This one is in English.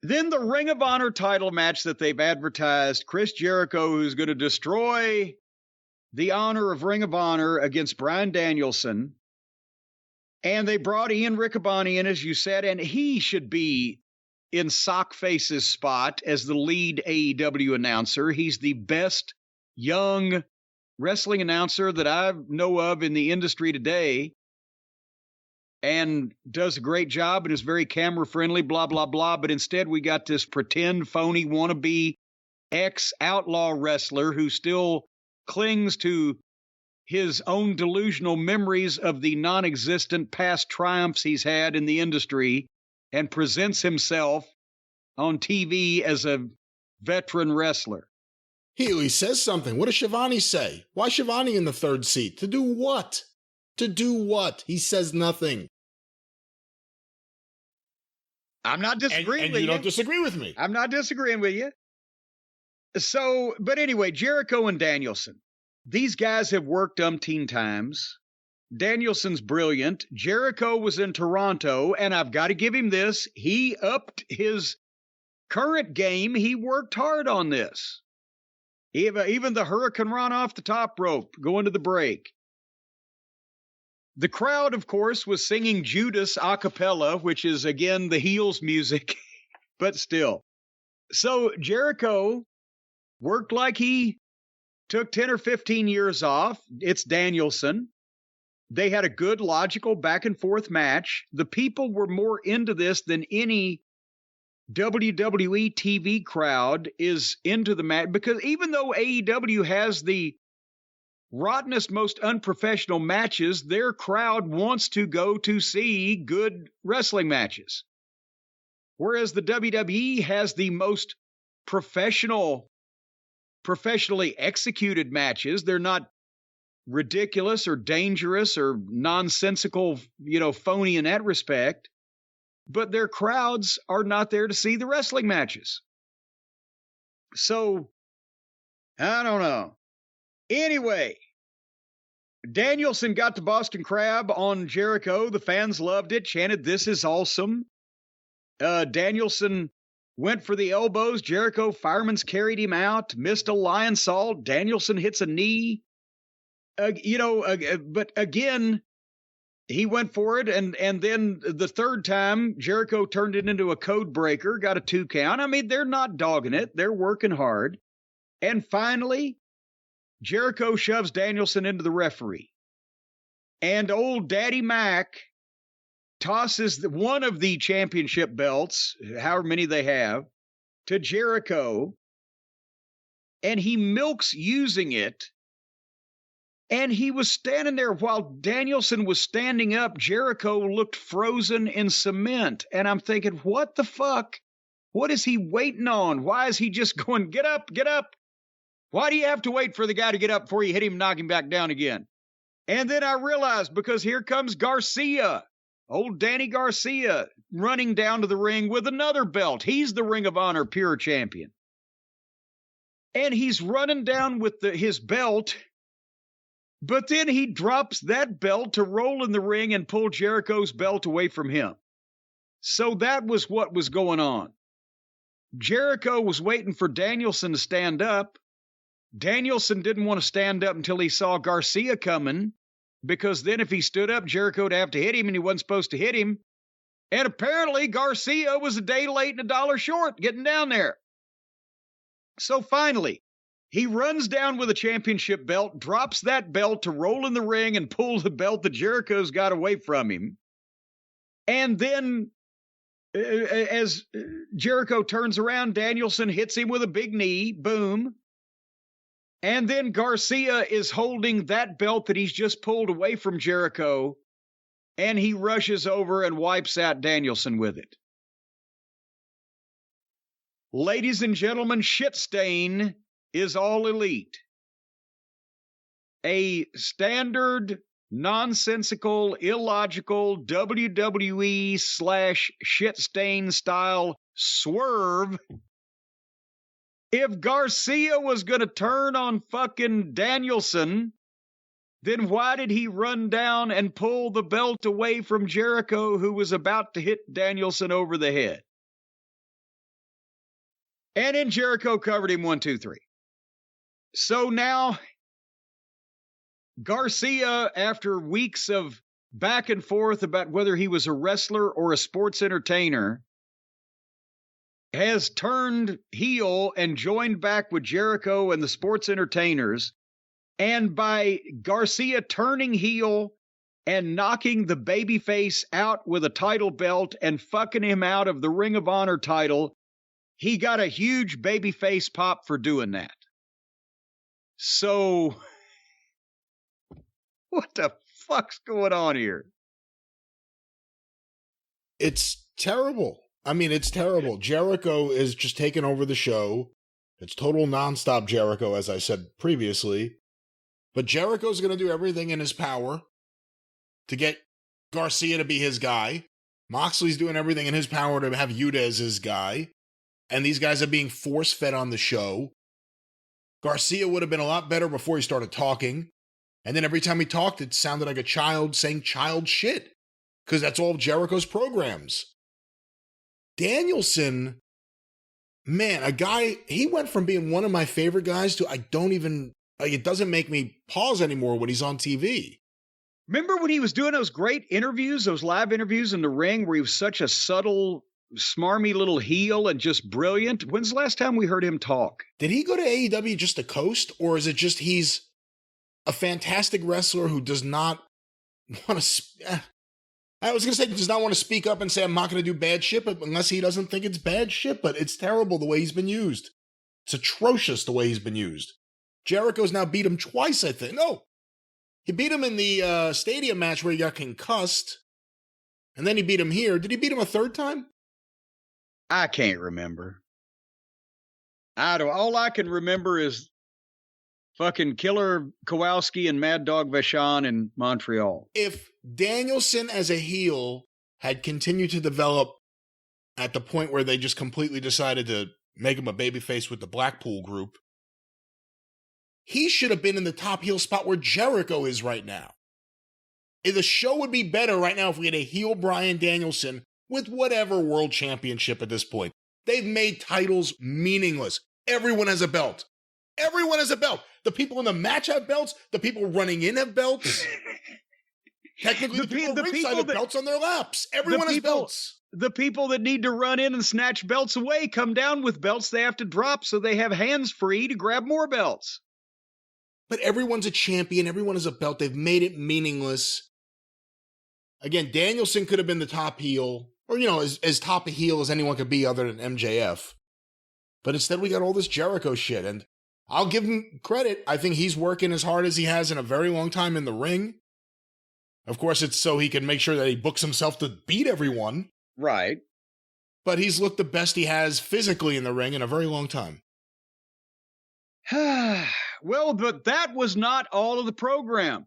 Then the Ring of Honor title match that they've advertised, Chris Jericho, who's going to destroy the honor of Ring of Honor against Bryan Danielson. And they brought Ian Riccaboni in, as you said, and he should be in Sockface's spot as the lead AEW announcer. He's the best young wrestling announcer that I know of in the industry today, and does a great job and is very camera friendly, blah, blah, blah. But instead we got this pretend phony wannabe ex-outlaw wrestler who still clings to his own delusional memories of the non-existent past triumphs he's had in the industry and presents himself on TV as a veteran wrestler. He at least says something. What does Shivani say? Why Shivani in the third seat? To do what? To do what? He says nothing. I'm not disagreeing with you. And you don't disagree with me. I'm not disagreeing with you. So, but anyway, Jericho and Danielson. These guys have worked umpteen times. Danielson's brilliant. Jericho was in Toronto, and I've got to give him this. He upped his current game. He worked hard on this. Even the Hurricane Run off the top rope, going to the break. The crowd, of course, was singing Judas a cappella, which is, again, the heels music, but still. So Jericho worked like he took 10 or 15 years off. It's Danielson. They had a good, logical back-and-forth match. The people were more into this than any WWE TV crowd is into the match, because even though AEW has the rottenest, most unprofessional matches, their crowd wants to go to see good wrestling matches. Whereas the WWE has the most professionally executed matches. They're not ridiculous or dangerous or nonsensical, phony in that respect. But their crowds are not there to see the wrestling matches. So, I don't know. Anyway, Danielson got the Boston Crab on Jericho. The fans loved it, chanted, "This is awesome." Danielson went for the elbows. Jericho fireman's carried him out, missed a lion salt. Danielson hits a knee. But again, he went for it, and then the third time, Jericho turned it into a code breaker, got a 2 count. I mean, they're not dogging it. They're working hard. And finally, Jericho shoves Danielson into the referee. And old Daddy Mac tosses one of the championship belts, however many they have, to Jericho. And he milks using it. And he was standing there while Danielson was standing up. Jericho looked frozen in cement. And I'm thinking, what the fuck? What is he waiting on? Why is he just going, get up, get up? Why do you have to wait for the guy to get up before you hit him and knock him back down again? And then I realized, because here comes Garcia, old Danny Garcia, running down to the ring with another belt. He's the Ring of Honor Pure Champion. And he's running down with his belt. But then he drops that belt to roll in the ring and pull Jericho's belt away from him. So that was what was going on. Jericho was waiting for Danielson to stand up. Danielson didn't want to stand up until he saw Garcia coming, because then if he stood up, Jericho would have to hit him, and he wasn't supposed to hit him. And apparently Garcia was a day late and $1 short getting down there. So finally, he runs down with a championship belt, drops that belt to roll in the ring and pull the belt that Jericho's got away from him. And then, as Jericho turns around, Danielson hits him with a big knee, boom. And then Garcia is holding that belt that he's just pulled away from Jericho, and he rushes over and wipes out Danielson with it. Ladies and gentlemen, Shit Stain is All Elite. A standard, nonsensical, illogical WWE/Shit Stain style swerve. If Garcia was going to turn on fucking Danielson, then why did he run down and pull the belt away from Jericho, who was about to hit Danielson over the head? And then Jericho covered him 1, 2, 3. So now Garcia, after weeks of back and forth about whether he was a wrestler or a sports entertainer, has turned heel and joined back with Jericho and the sports entertainers. And by Garcia turning heel and knocking the babyface out with a title belt and fucking him out of the Ring of Honor title, he got a huge babyface pop for doing that. So, what the fuck's going on here? It's terrible. I mean, it's terrible. Jericho is just taking over the show. It's total nonstop Jericho, as I said previously. But Jericho's going to do everything in his power to get Garcia to be his guy. Moxley's doing everything in his power to have Yuta as his guy. And these guys are being force-fed on the show. Garcia would have been a lot better before he started talking. And then every time he talked, it sounded like a child saying child shit. Because that's all of Jericho's programs. Danielson, man, a guy, he went from being one of my favorite guys to it doesn't make me pause anymore when he's on TV. Remember when he was doing those great interviews, those live interviews in the ring where he was such a subtle, smarmy little heel and just brilliant? When's the last time we heard him talk? Did he go to AEW just to coast, or is it just he's a fantastic wrestler who does not want to... I was going to say, does not want to speak up and say, I'm not going to do bad shit, but unless he doesn't think it's bad shit, but it's terrible the way he's been used. It's atrocious the way he's been used. Jericho's now beat him twice, I think. No, he beat him in the stadium match where he got concussed, and then he beat him here. Did he beat him a third time? I can't remember. All I can remember is fucking Killer Kowalski and Mad Dog Vachon in Montreal. If Danielson as a heel had continued to develop at the point where they just completely decided to make him a babyface with the Blackpool group, he should have been in the top heel spot where Jericho is right now. The show would be better right now if we had a heel Bryan Danielson with whatever world championship at this point. They've made titles meaningless. Everyone has a belt. Everyone has a belt. The people in the match have belts. The people running in have belts. Technically, the people ringside have belts on their laps. Everyone has belts. The people that need to run in and snatch belts away come down with belts they have to drop so they have hands free to grab more belts. But everyone's a champion. Everyone has a belt. They've made it meaningless. Again, Danielson could have been the top heel, or, as top a heel as anyone could be other than MJF. But instead, we got all this Jericho shit. And I'll give him credit. I think he's working as hard as he has in a very long time in the ring. Of course, it's so he can make sure that he books himself to beat everyone. Right. But he's looked the best he has physically in the ring in a very long time. Well, but that was not all of the program.